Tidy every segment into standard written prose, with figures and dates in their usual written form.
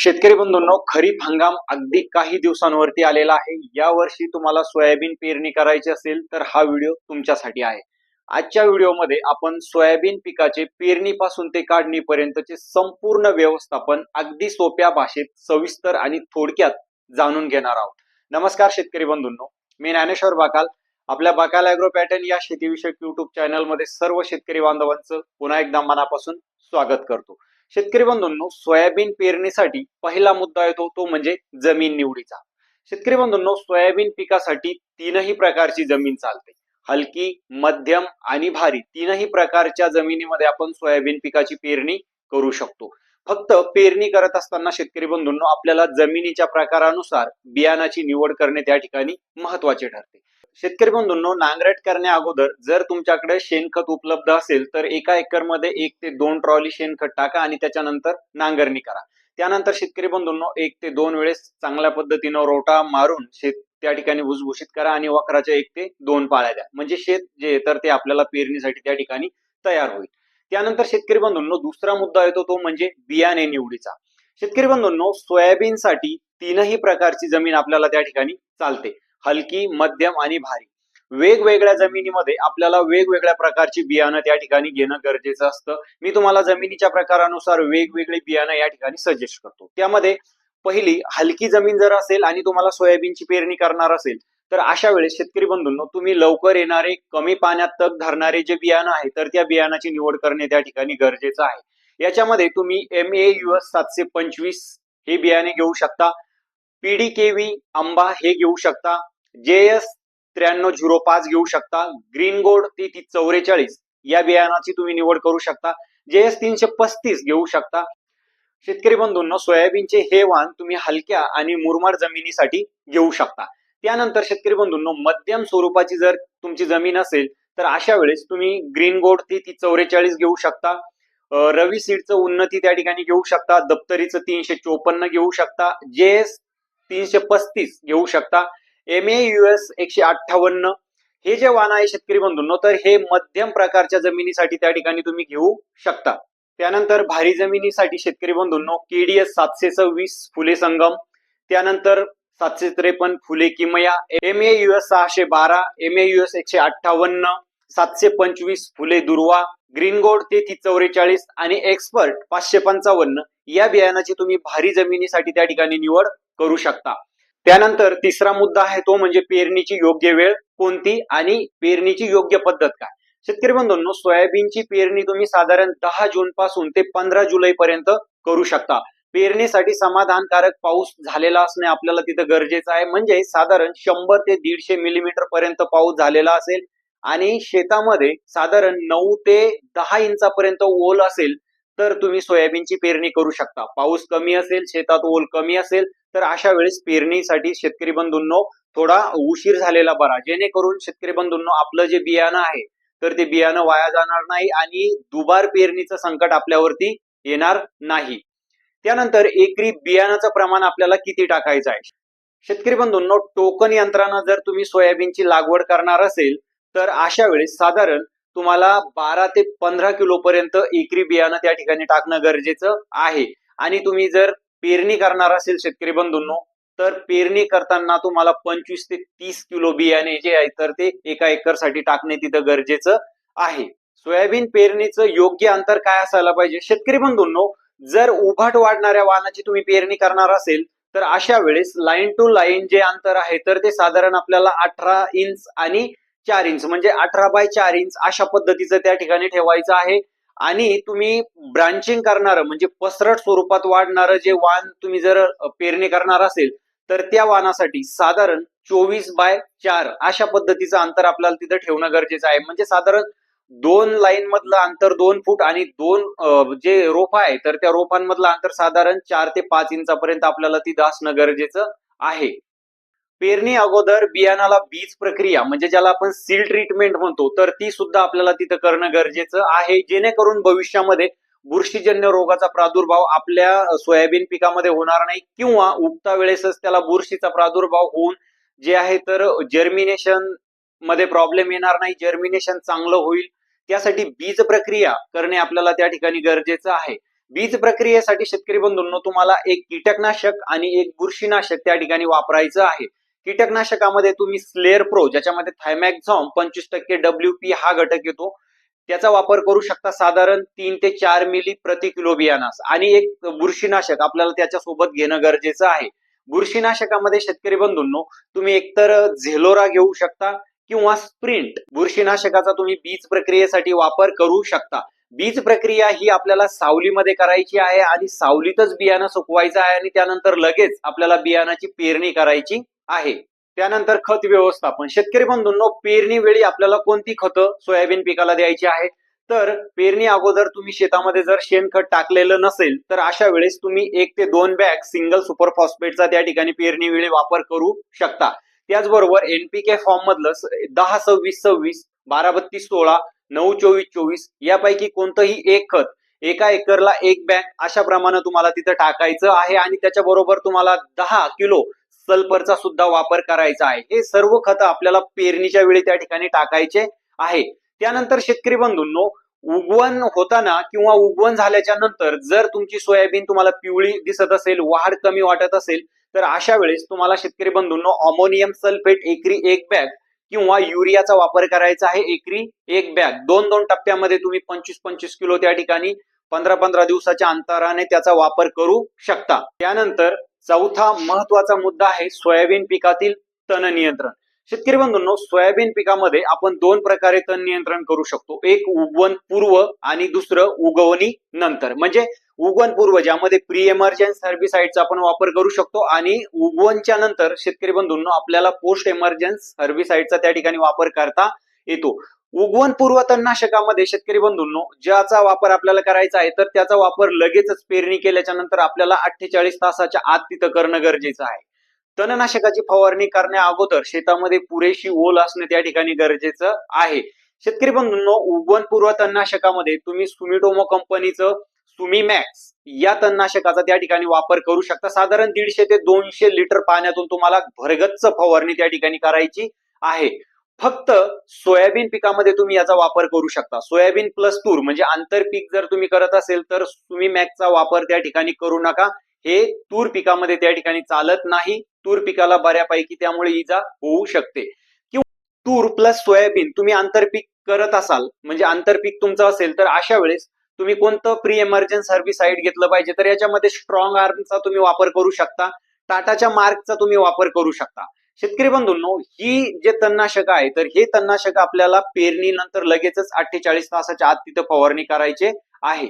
शेतकरी बंधूंनो, खरीप हंगाम अगदी काही दिवसांवरती आलेला आहे. या वर्षी तुम्हाला सोयाबीन पेरणी करायची असेल तर हा व्हिडिओ तुमच्यासाठी आहे. आजच्या व्हिडिओमध्ये आपण सोयाबीन पिकाचे पेरणीपासून ते काढणीपर्यंतचे संपूर्ण व्यवस्थापन अगदी सोप्या भाषेत सविस्तर आणि थोडक्यात जाणून घेणार आहोत. नमस्कार शेतकरी बंधूंनो, मी ज्ञानेश्वर बाकाल. आपल्या बाकाल ॲग्रो पॅटर्न या शेतीविषयक युट्यूब चॅनलमध्ये सर्व शेतकरी बांधवांचं पुन्हा एकदा मनापासून स्वागत करतो. शेतकरी बंधूंनो, सोयाबीन पेरणीसाठी पहिला मुद्दा येतो तो म्हणजे जमीन निवडीचा. शेतकरी बंधूंनो, सोयाबीन पिकासाठी तीनही प्रकारची जमीन चालते. हलकी, मध्यम आणि भारी तीनही प्रकारच्या जमिनीमध्ये आपण सोयाबीन पिकाची पेरणी करू शकतो. फक्त पेरणी करत असताना शेतकरी बंधूंनो, आपल्याला जमिनीच्या प्रकारानुसार बियाणाची निवड करणे त्या ठिकाणी महत्वाचे ठरते. शेतकरी बंधूंनो, नांगरट करण्या अगोदर जर तुमच्याकडे शेणखत उपलब्ध असेल तर एका एकर मध्ये 1 ते 2 ट्रॉली शेणखत टाका आणि त्याच्यानंतर नांगरणी करा. त्यानंतर शेतकरी बंधूंनो, 1 ते 2 वेळेस चांगल्या पद्धतीने रोटा मारून शेत त्या ठिकाणी भुसभुशीत करा आणि वखराच्या 1 ते 2 पाळ्या द्या. म्हणजे शेत जे तर ते आपल्याला पेरणीसाठी त्या ठिकाणी तयार होईल. त्यानंतर शेतकरी बंधूंनो, दुसरा मुद्दा येतो तो म्हणजे बियाणे निवडीचा. शेतकरी बंधूंनो, सोयाबीनसाठी तीनही प्रकारची जमीन आपल्याला त्या ठिकाणी चालते. हलकी, मध्यम आणि भारी. वेगवेगळ्या जमिनीमध्ये आपल्याला वेगवेगळ्या प्रकारची बियाणं त्या ठिकाणी घेणं गरजेचं असतं. मी तुम्हाला जमिनीच्या प्रकारानुसार वेगवेगळे बियाणं या ठिकाणी सजेस्ट करतो. त्यामध्ये पहिली हलकी जमीन जर असेल आणि तुम्हाला सोयाबीनची पेरणी करणार असेल तर अशा वेळेस शेतकरी बंधूंनो, तुम्ही लवकर येणारे, कमी पाण्यात तग धरणारे जे बियाणं आहे तर त्या बियाणाची निवड करणे त्या ठिकाणी गरजेचं आहे. याच्यामध्ये तुम्ही MAUS 725 हे बियाणे घेऊ शकता. PDKV आंबा हे घेऊ शकता. JS 9305 घेऊ शकता. ग्रीन गोल्ड 3344 या बियाणाची तुम्ही निवड करू शकता. JS 335 घेऊ शकता. शेतकरी बंधूंनो, सोयाबीनचे हे वाण तुम्ही हलक्या आणि मुरमाड जमिनीसाठी घेऊ शकता. त्यानंतर शेतकरी बंधूंनो, मध्यम स्वरूपाची जर तुमची जमीन असेल तर अशा वेळेस तुम्ही ग्रीन गोल्ड 3344 घेऊ शकता. रवी सीडचं उन्नती त्या ठिकाणी घेऊ शकता. दप्तरीचं 354 घेऊ शकता. JS 335 घेऊ शकता. MAUS 158 हे जे वाण आहे शेतकरी बंधूंनो, तर हे मध्यम प्रकारच्या जमिनीसाठी त्या ठिकाणी तुम्ही घेऊ शकता. त्यानंतर भारी जमिनीसाठी शेतकरी बंधूंनो, KDS 726 फुले संगम, त्यानंतर 753 फुले किमया, MAUS 612, MAUS 158, 725 फुले दुर्वा, ग्रीन गोल्ड 3344 आणि एक्सपर्ट 555 या बियाणाची तुम्ही भारी जमिनीसाठी त्या ठिकाणी निवड करू शकता. त्यानंतर तिसरा मुद्दा आहे तो म्हणजे पेरणीची योग्य वेळ कोणती आणि पेरणीची योग्य पद्धत काय. शेतकरी बंधूंनो, सोयाबीनची पेरणी तुम्ही साधारण 10 जून पासून ते 15 जुलै पर्यंत करू शकता. पेरणीसाठी समाधानकारक पाऊस झालेला असणे आपल्याला तिथं गरजेचं आहे. म्हणजे साधारण 100 ते 150 मिलीमीटर पर्यंत पाऊस झालेला असेल आणि शेतामध्ये साधारण 9 ते 10 इंचापर्यंत ओल असेल तर तुम्ही सोयाबीनची पेरणी करू शकता. पाऊस कमी असेल, शेतात ओल कमी असेल तर अशा वेळेस पेरणीसाठी शेतकरी बंधूंनो थोडा उशीर झालेला बरा, जेणेकरून शेतकरी बंधूंनो आपलं जे बियाणं आहे तर ते बियाणं वाया जाणार नाही आणि दुबार पेरणीचं संकट आपल्यावरती येणार नाही. त्यानंतर एकरी बियाणाचं प्रमाण आपल्याला किती टाकायचं आहे. शेतकरी बंधूंनो, टोकन यंत्रानं जर तुम्ही सोयाबीनची लागवड करणार असेल तर अशा वेळेस साधारण तुम्हाला 12 ते 15 किलो पर्यंत एकरी बियाणं त्या ठिकाणी टाकणं गरजेचं आहे. आणि तुम्ही जर पेरणी करणार असेल शेतकरी बंधूंनो तर पेरणी करताना तुम्हाला 25 ते 30 किलो बियाणे जे आहे तर ते एका एकर साठी टाकणे तिथं गरजेचं आहे. सोयाबीन पेरणीचं योग्य अंतर काय असायला पाहिजे. शेतकरी बंधूंनो, जर उभाट वाढणाऱ्या वाणाची तुम्ही पेरणी करणार असेल तर अशा वेळेस लाईन टू लाईन जे अंतर आहे तर ते साधारण आपल्याला 18 इंच आणि 4 इंच म्हणजे 18 बाय 4 इंच अशा पद्धतीचं त्या ठिकाणी ठेवायचं आहे. आणि तुम्ही ब्रांचिंग करणार म्हणजे पसरट स्वरूपात वाढणारं जे वाण तुम्ही जर पेरणी करणार असेल तर त्या वाणासाठी साधारण 24 बाय 4 अशा पद्धतीचं अंतर आपल्याला तिथं ठेवणं गरजेचं आहे. म्हणजे साधारण 2 लाईन मधलं अंतर 2 फूट आणि 2 जे रोप आहे तर त्या रोपांमधलं अंतर साधारण 4 ते 5 इंचापर्यंत आपल्याला तिथं असणं गरजेचं आहे. पेरणी अगोदर बियाणाला बीज प्रक्रिया म्हणजे ज्याला आपण सीड ट्रीटमेंट म्हणतो तर ती सुद्धा आपल्याला तिथं करणं गरजेचं आहे, जेणेकरून भविष्यामध्ये बुरशीजन्य रोगाचा प्रादुर्भाव आपल्या सोयाबीन पिकामध्ये होणार नाही किंवा उगता वेळेसच त्याला बुरशीचा प्रादुर्भाव होऊन जे आहे तर जर्मिनेशन मध्ये प्रॉब्लेम येणार नाही, जर्मिनेशन चांगलं होईल. त्यासाठी बीज प्रक्रिया करणे आपल्याला त्या ठिकाणी गरजेचं आहे. बीज प्रक्रियेसाठी शेतकरी बंधूंनो तुम्हाला एक कीटकनाशक आणि एक बुरशीनाशक त्या ठिकाणी वापरायचं आहे. कीटकनाशकामध्ये तुम्ही स्लेअर प्रो, ज्याच्यामध्ये थायमॅक्झॉम 25% WP हा घटक येतो, त्याचा वापर करू शकता साधारण 3 ते 4 मिली प्रति किलो बियाणास. आणि एक बुरशीनाशक आपल्याला त्याच्यासोबत घेणं गरजेचं आहे. बुरशीनाशकामध्ये शेतकरी बंधूंनो तुम्ही एकतर झेलोरा घेऊ शकता किंवा स्प्रिंट बुरशीनाशकाचा तुम्ही बीज प्रक्रियेसाठी वापर करू शकता. बीज प्रक्रिया ही आपल्याला सावलीमध्ये करायची आहे आणि सावलीतच बियाणं सुकवायचं आहे आणि त्यानंतर लगेच आपल्याला बियाणाची पेरणी करायची आहे. त्यानंतर खत व्यवस्थापन. शेतकरी बंधूंनो पेरणी वेळी आपल्याला कोणती खतं सोयाबीन पिकाला द्यायची आहे? तर पेरणी अगोदर तुम्ही शेतामध्ये जर शेणखत टाकलेलं नसेल तर अशा वेळेस तुम्ही 1 ते 2 बॅग सिंगल सुपर फॉस्फेटचा त्या ठिकाणी पेरणी वेळी वापर करू शकता. त्याचबरोबर एनपीके फॉर्म मधलं 10-26-26, 12-32-16, 9-24-24 यापैकी कोणतंही एक खत एका एकरला 1 बॅग अशा प्रमाणे तुम्हाला तिथं टाकायचं आहे आणि त्याच्याबरोबर तुम्हाला 10 किलो सल्फरचा सुद्धा वापर करायचा आहे. हे सर्व खतं आपल्याला पेरणीच्या वेळी त्या ठिकाणी टाकायचे आहे. त्यानंतर शेतकरी बंधूंनो उगवण होताना किंवा उगवण झाल्याच्या नंतर जर तुमची सोयाबीन तुम्हाला पिवळी दिसत असेल, वाढ कमी वाटत असेल, तर अशा वेळेस तुम्हाला शेतकरी बंधूंनो अमोनियम सल्फेट एकरी 1 बॅग किंवा युरियाचा वापर करायचा आहे एकरी 1 बॅग. 2-2 टप्प्यामध्ये तुम्ही 25-25 किलो त्या ठिकाणी 15-15 दिवसाच्या अंतराने त्याचा वापर करू शकता. त्यानंतर चौथा महत्वाचा मुद्दा आहे सोयाबीन पिकातील तण नियंत्रण. शेतकरी बंधूंनो सोयाबीन पिकामध्ये आपण 2 प्रकारे तण नियंत्रण करू शकतो. एक उगवण पूर्व आणि दुसरं उगवणी नंतर. म्हणजे उगवण पूर्व ज्यामध्ये प्री एमर्जन्स हर्बिसाइडचा आपण वापर करू शकतो आणि उगवणच्या नंतर शेतकरी बंधूंनो आपल्याला पोस्ट एमर्जन्स हर्बिसाइडचा त्या ठिकाणी वापर करता येतो. उगवण पूर्व तणनाशकामध्ये शेतकरी बंधूंनो ज्याचा वापर आपल्याला करायचा आहे तर त्याचा वापर लगेचच पेरणी केल्याच्या नंतर आपल्याला 48 तासाच्या आत तिथं करणं गरजेचं आहे. तणनाशकाची फवारणी करण्या अगोदर शेतामध्ये पुरेशी ओल असणे त्या ठिकाणी गरजेचं आहे. शेतकरी बंधूंनो उगवण पूर्व तणनाशकामध्ये तुम्ही सुमिटोमो कंपनीचं सुमीमॅक्स या तणनाशकाचा त्या ठिकाणी वापर करू शकता. साधारण 150 ते 200 लिटर पाण्यातून तुम्हाला भरगच्च फवारणी त्या ठिकाणी करायची आहे. फक्त सोयाबीन पिकामध्ये तुम्ही याचा वापर करू शकता. सोयाबीन प्लस तूर म्हणजे आंतरपीक जर तुम्ही करत असेल तर सुमीमॅक्सचा वापर त्या ठिकाणी करू नका. हे तूर पिकामध्ये त्या ठिकाणी चालत नाही. तूर पिकाला बऱ्यापैकी त्यामुळे इजा होऊ शकते. किंवा तूर प्लस सोयाबीन तुम्ही आंतरपीक करत असाल म्हणजे आंतरपीक तुमचं असेल तर अशा वेळेस तुम्ही कोणतं प्री एमर्जन्स हर्बिसाइड घेतलं पाहिजे तर याच्यामध्ये स्ट्रॉंग आर्मचा तुम्ही वापर करू शकता. टाटाच्या मार्कचा तुम्ही वापर करू शकता. शेतकरी बंधूंनो ही जे तणनाशक आहे तर हे तणनाशक आपल्याला पेरणीनंतर लगेचच 48 तासाच्या आत तिथं फवारणी करायचे आहे.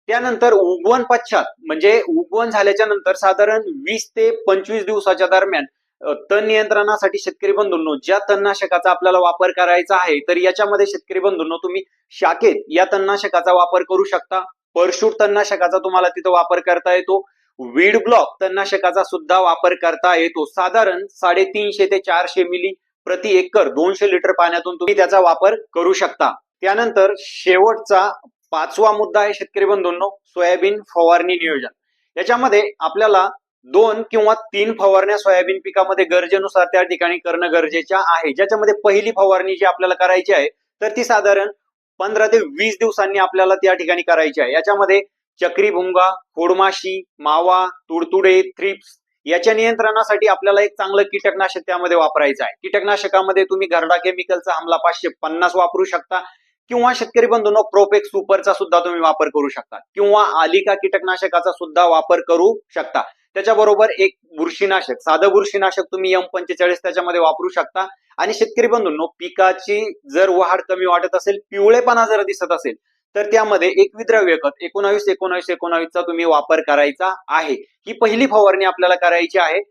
त्यानंतर उगवण पश्चात म्हणजे उगवण झाल्याच्या नंतर साधारण 20 ते 25 दिवसाच्या दरम्यान तण नियंत्रणासाठी शेतकरी बंधूंनो ज्या तणनाशकाचा आपल्याला वापर करायचा आहे तर याच्यामध्ये शेतकरी बंधूंनो तुम्ही शाकेत या तणनाशकाचा वापर करू शकता. परशूट तणनाशकाचा तुम्हाला तिथं वापर करता येतो. वीड ब्लॉक तणनाशकाचा सुद्धा वापर करता येतो. साधारण 350 ते 400 मिली प्रति एकर 200 लिटर पाण्यातून तुम्ही त्याचा वापर करू शकता. त्यानंतर शेवटचा 5वा मुद्दा आहे शेतकरी बंधूंनो सोयाबीन फवारणी नियोजन. याच्यामध्ये आपल्याला 2 किंवा 3 फवारण्या सोयाबीन पिकामध्ये गरजेनुसार त्या ठिकाणी करणं गरजेच्या आहे. ज्याच्यामध्ये पहिली फवारणी जी आपल्याला करायची आहे तर ती साधारण 15 ते 20 दिवसांनी आपल्याला त्या ठिकाणी करायची आहे. याच्यामध्ये चक्रीभुंगा, खोडमाशी, मावा, तुडतुडे, थ्रिप्स याच्या नियंत्रणासाठी आपल्याला एक चांगलं कीटकनाशक त्यामध्ये वापरायचं आहे. कीटकनाशकामध्ये तुम्ही घरडा केमिकलचा हमला 550 वापरू शकता किंवा शेतकरी बंधूंनो प्रोपेक्स सुपरचा सुद्धा तुम्ही वापर करू शकता किंवा आलिका कीटकनाशकाचा सुद्धा वापर करू शकता. त्याच्याबरोबर एक बुरशीनाशक साधं बुरशीनाशक तुम्ही M45 त्याच्यामध्ये वापरू शकता. आणि शेतकरी बंधूंनो पिकाची जर वाढ कमी वाटत असेल, पिवळेपणा जर दिसत असेल तर त्यामध्ये एक विद्रव्य खत 19-19-19 चा तुम्ही वापर करायचा आहे. ही पहिली फवारणी आपल्याला करायची आहे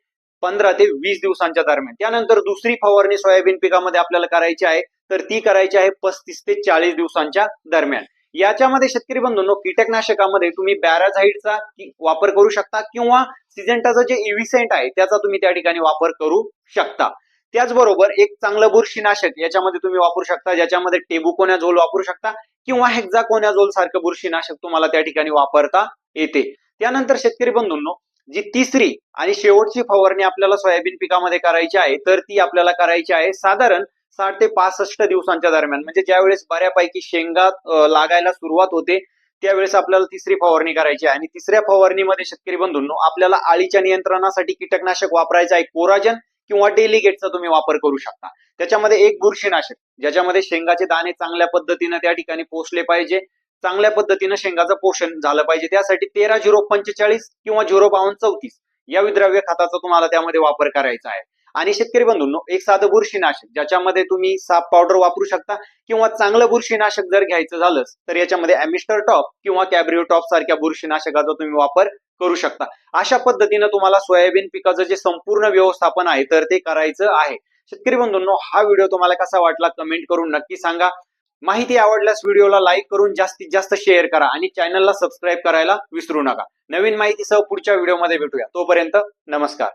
15 ते 20 दिवसांच्या दरम्यान. त्यानंतर दुसरी फवारणी सोयाबीन पिकामध्ये आपल्याला करायची आहे तर ती करायची आहे 35 ते 40 दिवसांच्या दरम्यान. याच्यामध्ये शेतकरी बंधूंनो कीटकनाशकामध्ये तुम्ही बॅराझाइडचा वापर करू शकता किंवा सिजेंटाचं जे इव्हिसेंट आहे त्याचा तुम्ही त्या ठिकाणी वापर करू शकता. त्याचबरोबर एक चांगलं बुरशीनाशक याच्यामध्ये तुम्ही वापरू शकता ज्याच्यामध्ये टेबुकोनॅझोल वापरू शकता किंवा हेक्झाकोनॅझोल सारखं बुरशीनाशक तुम्हाला त्या ठिकाणी वापरता येते. त्यानंतर शेतकरी बंधूंनो जी तिसरी आणि शेवटची फवारणी आपल्याला सोयाबीन पिकामध्ये करायची आहे तर ती आपल्याला करायची आहे साधारण 60 ते 65 दिवसांच्या दरम्यान. म्हणजे ज्यावेळेस बऱ्यापैकी शेंगा लागायला सुरुवात होते त्यावेळेस आपल्याला तिसरी फवारणी करायची आहे आणि तिसऱ्या फवारणीमध्ये शेतकरी बंधूंनो आपल्याला अळीच्या नियंत्रणासाठी कीटकनाशक वापरायचं आहे. कोराजन किंवा डेलिगेटचा तुम्ही वापर करू शकता. त्याच्यामध्ये एक बुरशीनाशक ज्याच्यामध्ये शेंगाचे दाणे चांगल्या पद्धतीने त्या ठिकाणी पोचले पाहिजे, चांगल्या पद्धतीने शेंगाचं पोषण झालं पाहिजे. त्यासाठी 13-045 किंवा 052-34 या विद्राव्य खताचा तुम्हाला त्यामध्ये वापर करायचा आहे. आणि शेतकरी बंधूंनो एक साधं बुरशीनाशक ज्याच्यामध्ये तुम्ही साप पावडर वापरू शकता किंवा चांगलं बुरशीनाशक जर घ्यायचं झालंच तर याच्यामध्ये ॲमिस्टर टॉप किंवा कॅब्रिओ टॉप सारख्या बुरशीनाशकाचा तुम्ही वापर करू शकता. अशा पद्धतीने तुम्हाला सोयाबीन पिकाचं जे संपूर्ण व्यवस्थापन आहे तर ते करायचं आहे. शेतकरी बंधूंनो हा व्हिडिओ तुम्हाला कसा वाटला कमेंट करून नक्की सांगा. माहिती आवडल्यास व्हिडिओला लाईक करून जास्तीत जास्त शेअर करा आणि चॅनलला सबस्क्राईब करायला विसरू नका. नवीन माहितीसह पुढच्या व्हिडिओमध्ये भेटूया. तोपर्यंत नमस्कार.